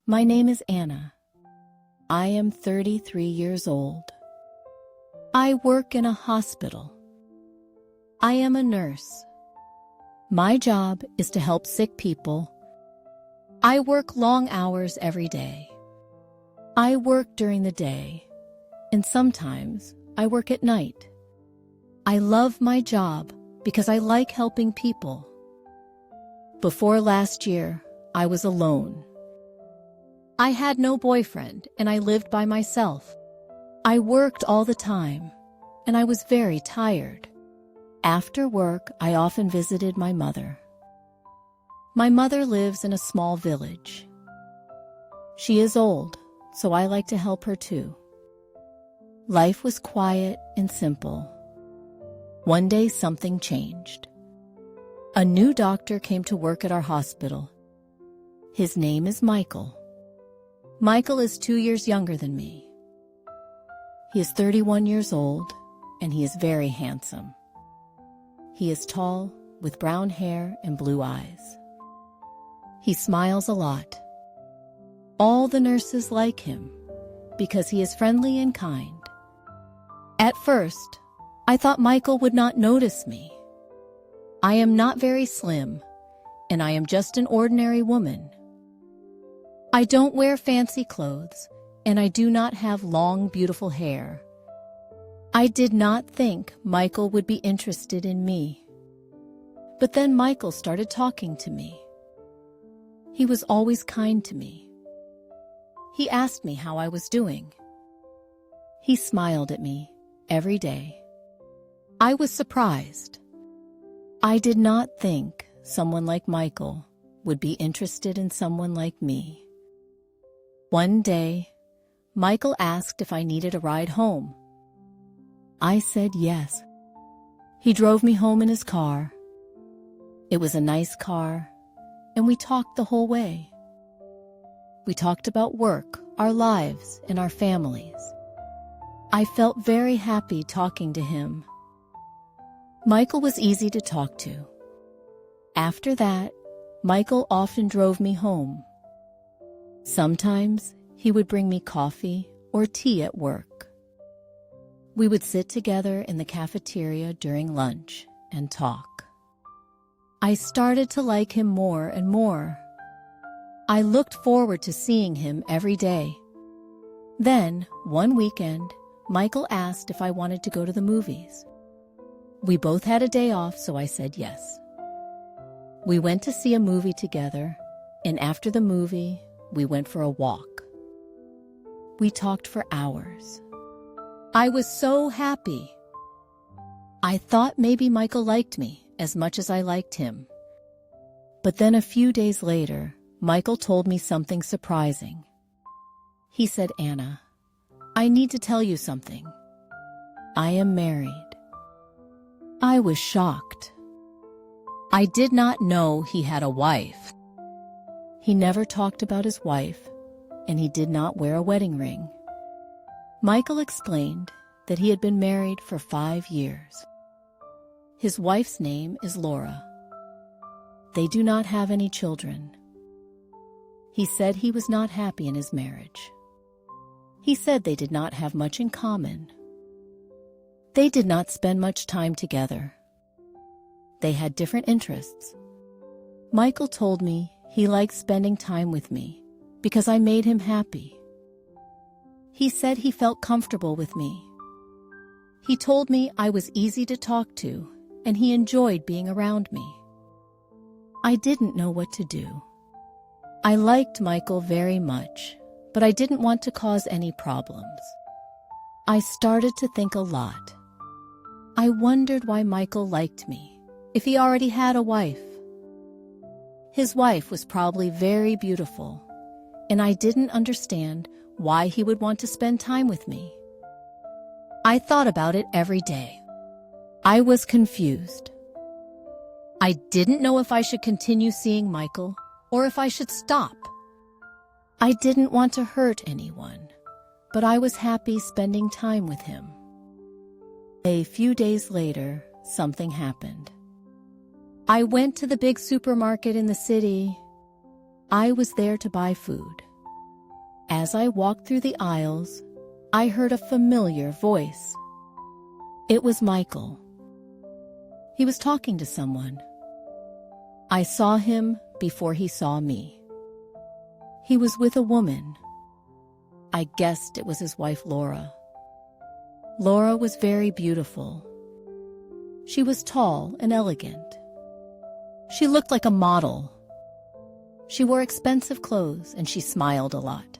My name is Anna. I am 33 years old. I work in a hospital. I am a nurse. My job is to help sick people. I work long hours every day. I work during the day, and sometimes I work at night. I love my job because I like helping people. Before last year, I was alone. I had no boyfriend, and I lived by myself. I worked all the time, and I was very tired. After work, I often visited my mother. My mother lives in a small village. She is old, so I like to help her too. Life was quiet and simple. One day something changed. A new doctor came to work at our hospital. His name is Michael. Michael is 2 years younger than me. He is 31 years old, and he is very handsome. He is tall, with brown hair and blue eyes. He smiles a lot. All the nurses like him because he is friendly and kind. At first, I thought Michael would not notice me. I am not very slim, and I am just an ordinary woman. I don't wear fancy clothes, and I do not have long, beautiful hair. I did not think Michael would be interested in me. But then Michael started talking to me. He was always kind to me. He asked me how I was doing. He smiled at me every day. I was surprised. I did not think someone like Michael would be interested in someone like me. One day, Michael asked if I needed a ride home. I said yes. He drove me home in his car. It was a nice car, and we talked the whole way. We talked about work, our lives, and our families. I felt very happy talking to him. Michael was easy to talk to. After that, Michael often drove me home. Sometimes he would bring me coffee or tea at work. We would sit together in the cafeteria during lunch and talk. I started to like him more and more. I looked forward to seeing him every day. Then, one weekend, Michael asked if I wanted to go to the movies. We both had a day off, so I said yes. We went to see a movie together, and after the movie, we went for a walk. We talked for hours. I was so happy. I thought maybe Michael liked me as much as I liked him. But then a few days later, Michael told me something surprising. He said, "Anna, I need to tell you something. I am married." I was shocked. I did not know he had a wife. He never talked about his wife, and he did not wear a wedding ring. Michael explained that he had been married for 5 years. His wife's name is Laura. They do not have any children. He said he was not happy in his marriage. He said they did not have much in common. They did not spend much time together. They had different interests. Michael told me he liked spending time with me because I made him happy. He said he felt comfortable with me. He told me I was easy to talk to, and he enjoyed being around me. I didn't know what to do. I liked Michael very much, but I didn't want to cause any problems. I started to think a lot. I wondered why Michael liked me, if he already had a wife. His wife was probably very beautiful, and I didn't understand why he would want to spend time with me. I thought about it every day. I was confused. I didn't know if I should continue seeing Michael or if I should stop. I didn't want to hurt anyone, but I was happy spending time with him. A few days later, something happened. I went to the big supermarket in the city. I was there to buy food. As I walked through the aisles, I heard a familiar voice. It was Michael. He was talking to someone. I saw him before he saw me. He was with a woman. I guessed it was his wife, Laura. Laura was very beautiful. She was tall and elegant. She looked like a model. She wore expensive clothes and she smiled a lot.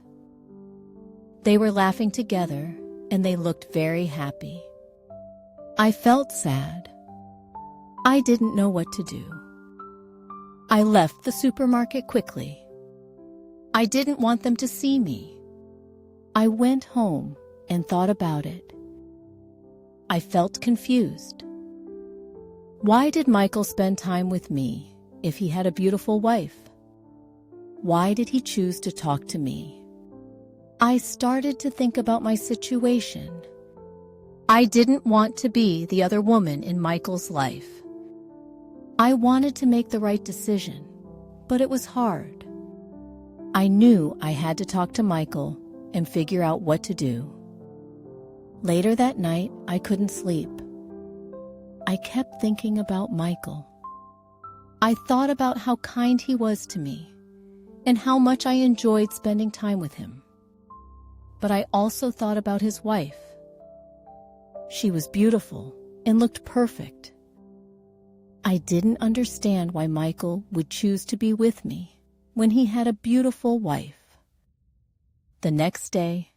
They were laughing together and they looked very happy. I felt sad. I didn't know what to do. I left the supermarket quickly. I didn't want them to see me. I went home and thought about it. I felt confused. Why did Michael spend time with me if he had a beautiful wife? Why did he choose to talk to me? I started to think about my situation. I didn't want to be the other woman in Michael's life. I wanted to make the right decision, but it was hard. I knew I had to talk to Michael and figure out what to do. Later that night, I couldn't sleep. I kept thinking about Michael. I thought about how kind he was to me and how much I enjoyed spending time with him. But I also thought about his wife. She was beautiful and looked perfect. I didn't understand why Michael would choose to be with me when he had a beautiful wife. The next day,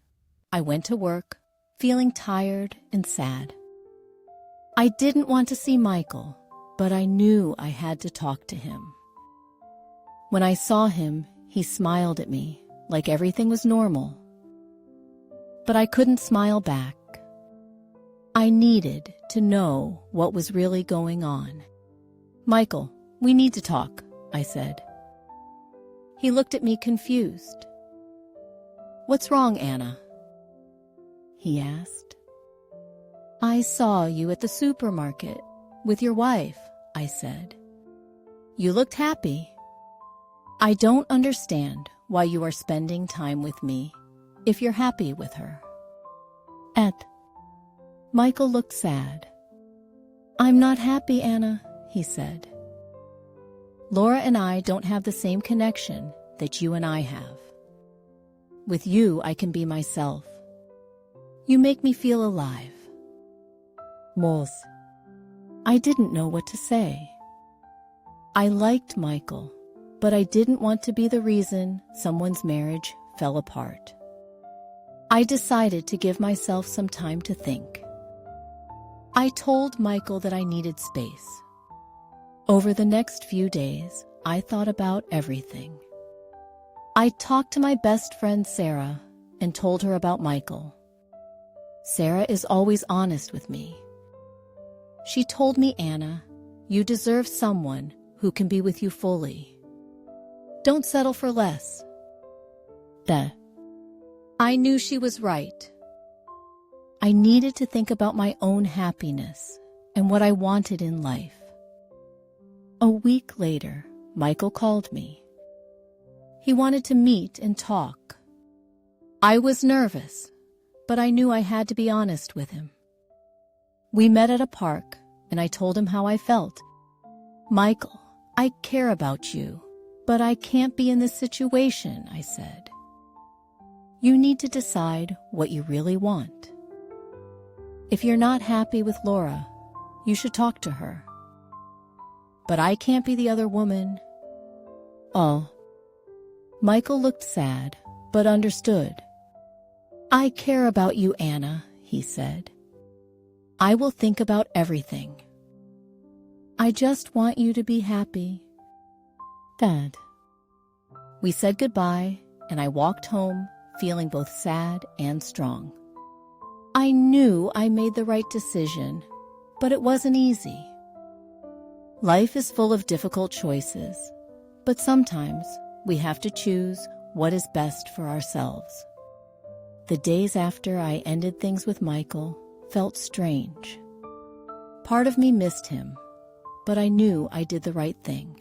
I went to work, feeling tired and sad. I didn't want to see Michael, but I knew I had to talk to him. When I saw him, he smiled at me like everything was normal. But I couldn't smile back. I needed to know what was really going on. "Michael, we need to talk," I said. He looked at me confused. "What's wrong, Anna?" he asked. "I saw you at the supermarket with your wife," I said. "You looked happy. I don't understand why you are spending time with me if you're happy with her." Michael looked sad. "I'm not happy, Anna," he said. "Laura and I don't have the same connection that you and I have. With you, I can be myself. You make me feel alive." Mos. I didn't know what to say. I liked Michael, but I didn't want to be the reason someone's marriage fell apart. I decided to give myself some time to think. I told Michael that I needed space. Over the next few days, I thought about everything. I talked to my best friend Sarah and told her about Michael. Sarah is always honest with me. She told me, "Anna, you deserve someone who can be with you fully. Don't settle for less." I knew she was right. I needed to think about my own happiness and what I wanted in life. A week later, Michael called me. He wanted to meet and talk. I was nervous, but I knew I had to be honest with him. We met at a park, and I told him how I felt. "Michael, I care about you, but I can't be in this situation," I said. "You need to decide what you really want. If you're not happy with Laura, you should talk to her. But I can't be the other woman." Oh. Michael looked sad, but understood. "I care about you, Anna," he said. "I will think about everything. I just want you to be happy." Dad. We said goodbye, and I walked home, feeling both sad and strong. I knew I made the right decision, but it wasn't easy. Life is full of difficult choices, but sometimes we have to choose what is best for ourselves. The days after I ended things with Michael felt strange. Part of me missed him, but I knew I did the right thing.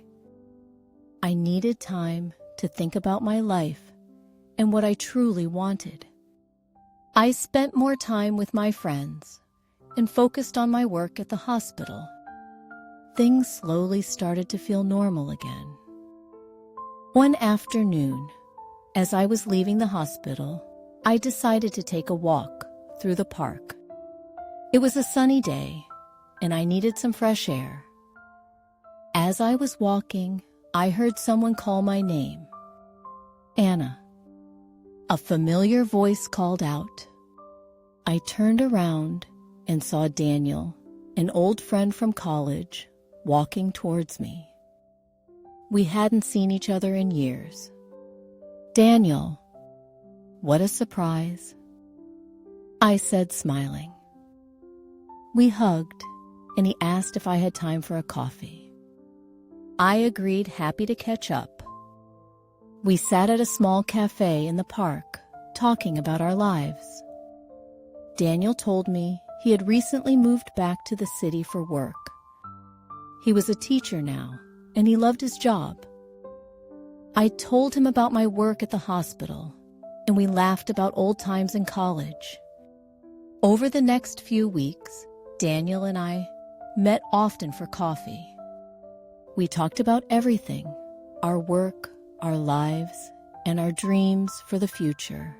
I needed time to think about my life and what I truly wanted. I spent more time with my friends and focused on my work at the hospital. Things slowly started to feel normal again. One afternoon, as I was leaving the hospital, I decided to take a walk through the park. It was a sunny day, and I needed some fresh air. As I was walking, I heard someone call my name. Anna. A familiar voice called out. I turned around and saw Daniel, an old friend from college, walking towards me. We hadn't seen each other in years. Daniel, what a surprise, I said, smiling. We hugged, and he asked if I had time for a coffee. I agreed, happy to catch up. We sat at a small cafe in the park, talking about our lives. Daniel told me he had recently moved back to the city for work. He was a teacher now, and he loved his job. I told him about my work at the hospital, and we laughed about old times in college. Over the next few weeks, Daniel and I met often for coffee. We talked about everything, our work, our lives, and our dreams for the future.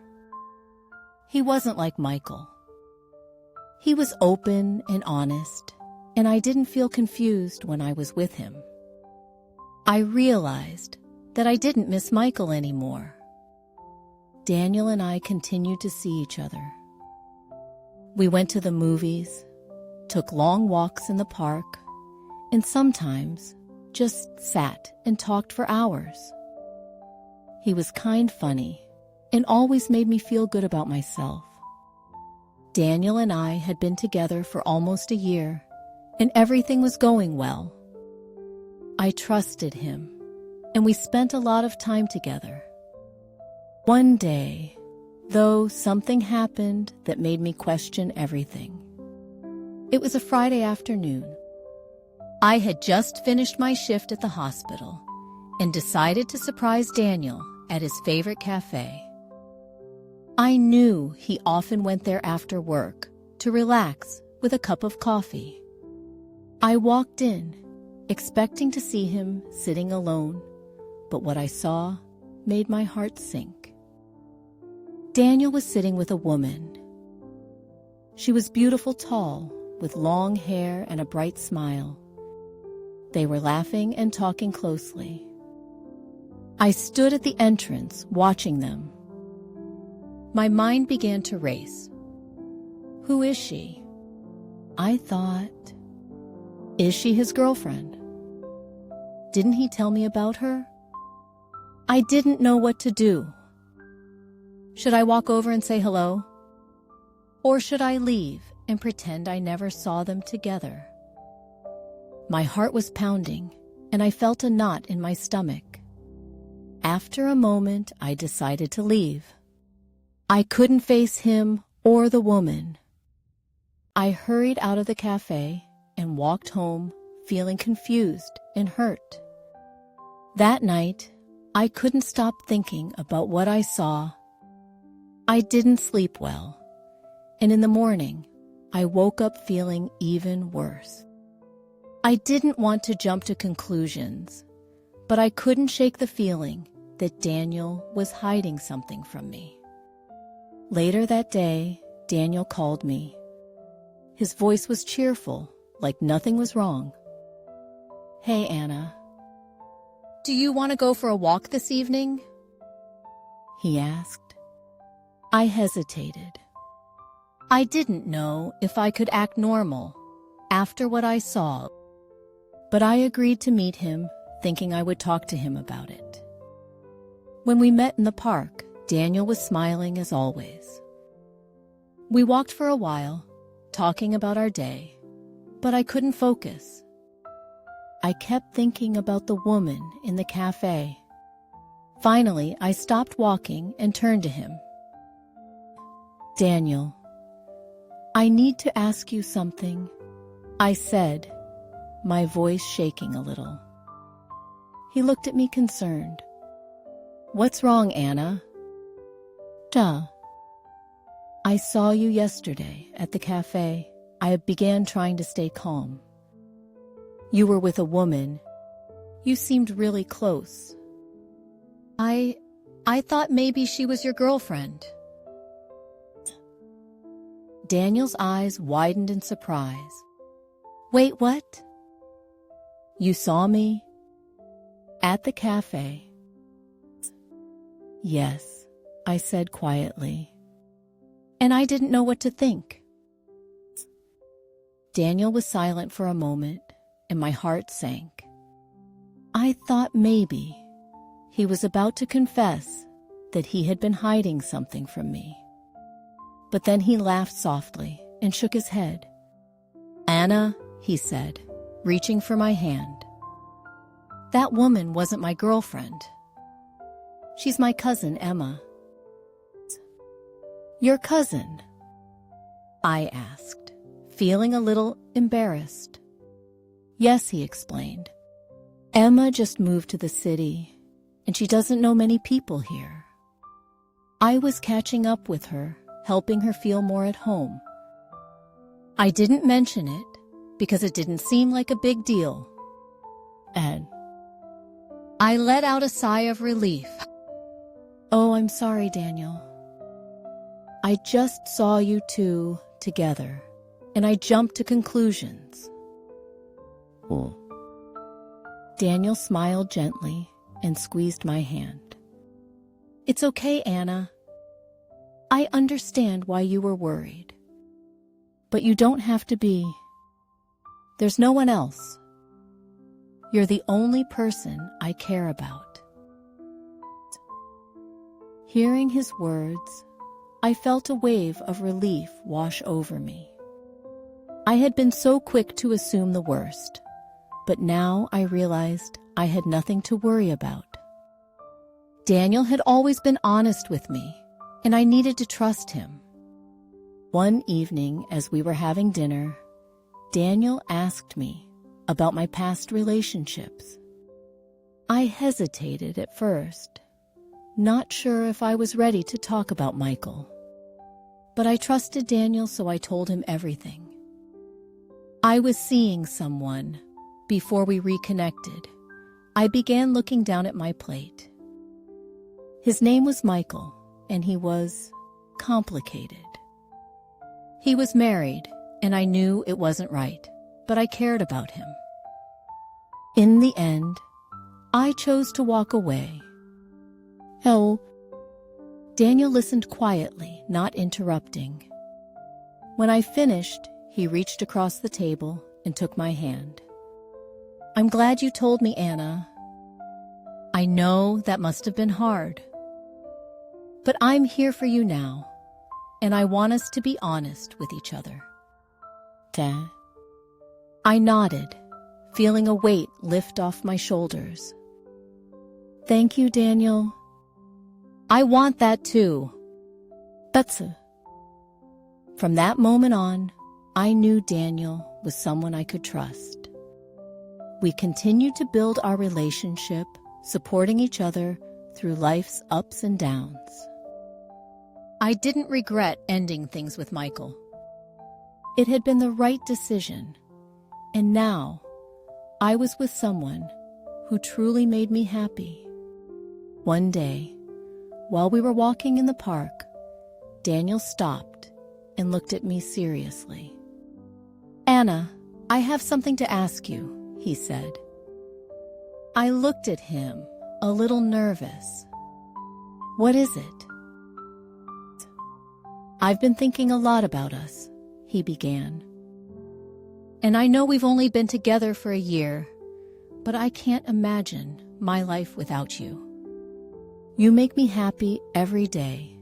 He wasn't like Michael. He was open and honest, and I didn't feel confused when I was with him. I realized that I didn't miss Michael anymore. Daniel and I continued to see each other. We went to the movies, took long walks in the park, and sometimes just sat and talked for hours. He was funny, and always made me feel good about myself. Daniel and I had been together for almost a year, and everything was going well. I trusted him, and we spent a lot of time together. One day, though, something happened that made me question everything. It was a Friday afternoon. I had just finished my shift at the hospital and decided to surprise Daniel at his favorite cafe. I knew he often went there after work to relax with a cup of coffee. I walked in, expecting to see him sitting alone, but what I saw made my heart sink. Daniel was sitting with a woman. She was beautiful, tall, with long hair and a bright smile. They were laughing and talking closely. I stood at the entrance, watching them. My mind began to race. Who is she? I thought. Is she his girlfriend? Didn't he tell me about her? I didn't know what to do. Should I walk over and say hello? Or should I leave and pretend I never saw them together? My heart was pounding, and I felt a knot in my stomach. After a moment, I decided to leave. I couldn't face him or the woman. I hurried out of the cafe and walked home, feeling confused and hurt. That night, I couldn't stop thinking about what I saw. I didn't sleep well, and in the morning, I woke up feeling even worse. I didn't want to jump to conclusions, but I couldn't shake the feeling that Daniel was hiding something from me. Later that day, Daniel called me. His voice was cheerful, like nothing was wrong. Hey, Anna. Do you want to go for a walk this evening? He asked. I hesitated. I didn't know if I could act normal after what I saw, but I agreed to meet him, thinking I would talk to him about it. When we met in the park, Daniel was smiling as always. We walked for a while, talking about our day, but I couldn't focus. I kept thinking about the woman in the cafe. Finally, I stopped walking and turned to him. Daniel, I need to ask you something, I said, my voice shaking a little. He looked at me concerned. What's wrong, Anna? Duh. I saw you yesterday at the cafe. I began trying to stay calm. You were with a woman. You seemed really close. I thought maybe she was your girlfriend. Daniel's eyes widened in surprise. Wait, what? You saw me? At the cafe? Yes, I said quietly. And I didn't know what to think. Daniel was silent for a moment, and my heart sank. I thought maybe he was about to confess that he had been hiding something from me. But then he laughed softly and shook his head. Anna, he said, reaching for my hand. That woman wasn't my girlfriend. She's my cousin, Emma. Your cousin? I asked, feeling a little embarrassed. Yes, he explained. Emma just moved to the city, and she doesn't know many people here. I was catching up with her, helping her feel more at home. I didn't mention it because it didn't seem like a big deal. And I let out a sigh of relief. Oh, I'm sorry, Daniel. I just saw you two together, and I jumped to conclusions. Oh. Daniel smiled gently and squeezed my hand. It's okay, Anna. I understand why you were worried. But you don't have to be. There's no one else. You're the only person I care about. Hearing his words, I felt a wave of relief wash over me. I had been so quick to assume the worst, but now I realized I had nothing to worry about. Daniel had always been honest with me, and I needed to trust him. One evening, as we were having dinner, Daniel asked me about my past relationships. I hesitated at first, not sure if I was ready to talk about Michael. But I trusted Daniel, so I told him everything. I was seeing someone. Before we reconnected, I began looking down at my plate. His name was Michael, and he was complicated. He was married, and I knew it wasn't right, but I cared about him. In the end, I chose to walk away. Oh, Daniel listened quietly, not interrupting. When I finished, he reached across the table and took my hand. I'm glad you told me, Anna. I know that must have been hard. But I'm here for you now, and I want us to be honest with each other. I nodded, feeling a weight lift off my shoulders. Thank you, Daniel. I want that too. From that moment on, I knew Daniel was someone I could trust. We continued to build our relationship, supporting each other through life's ups and downs. I didn't regret ending things with Michael. It had been the right decision, and now I was with someone who truly made me happy. One day, while we were walking in the park, Daniel stopped and looked at me seriously. Anna, I have something to ask you, he said. I looked at him, a little nervous. What is it? I've been thinking a lot about us, he began. And I know we've only been together for a year, but I can't imagine my life without you. You make me happy every day,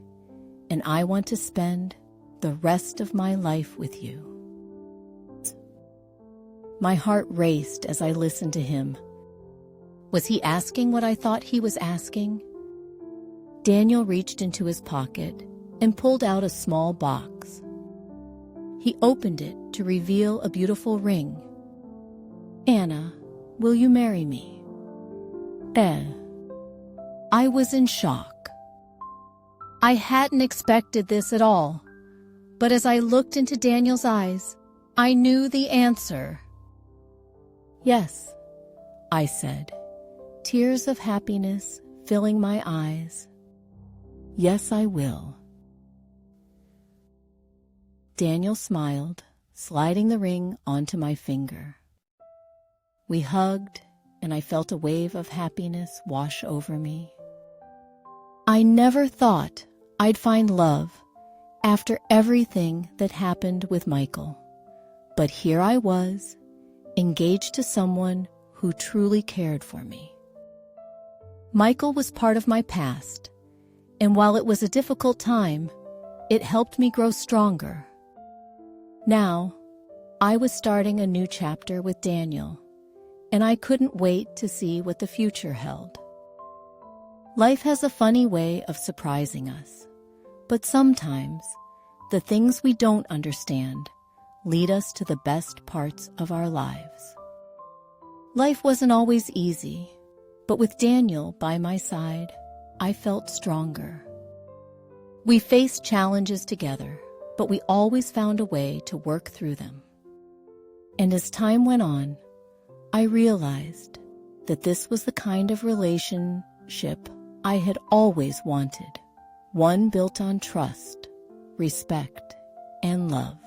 and I want to spend the rest of my life with you. My heart raced as I listened to him. Was he asking what I thought he was asking? Daniel reached into his pocket and pulled out a small box. He opened it to reveal a beautiful ring. Anna, will you marry me? I was in shock. I hadn't expected this at all, but as I looked into Daniel's eyes, I knew the answer. "Yes," I said, tears of happiness filling my eyes. "Yes, I will." Daniel smiled, sliding the ring onto my finger. We hugged, and I felt a wave of happiness wash over me. I never thought I'd find love after everything that happened with Michael. But here I was, engaged to someone who truly cared for me. Michael was part of my past, and while it was a difficult time, it helped me grow stronger. Now, I was starting a new chapter with Daniel, and I couldn't wait to see what the future held. Life has a funny way of surprising us, but sometimes the things we don't understand lead us to the best parts of our lives. Life wasn't always easy, but with Daniel by my side, I felt stronger. We faced challenges together, but we always found a way to work through them. And as time went on, I realized that this was the kind of relationship I had always wanted, one built on trust, respect, and love.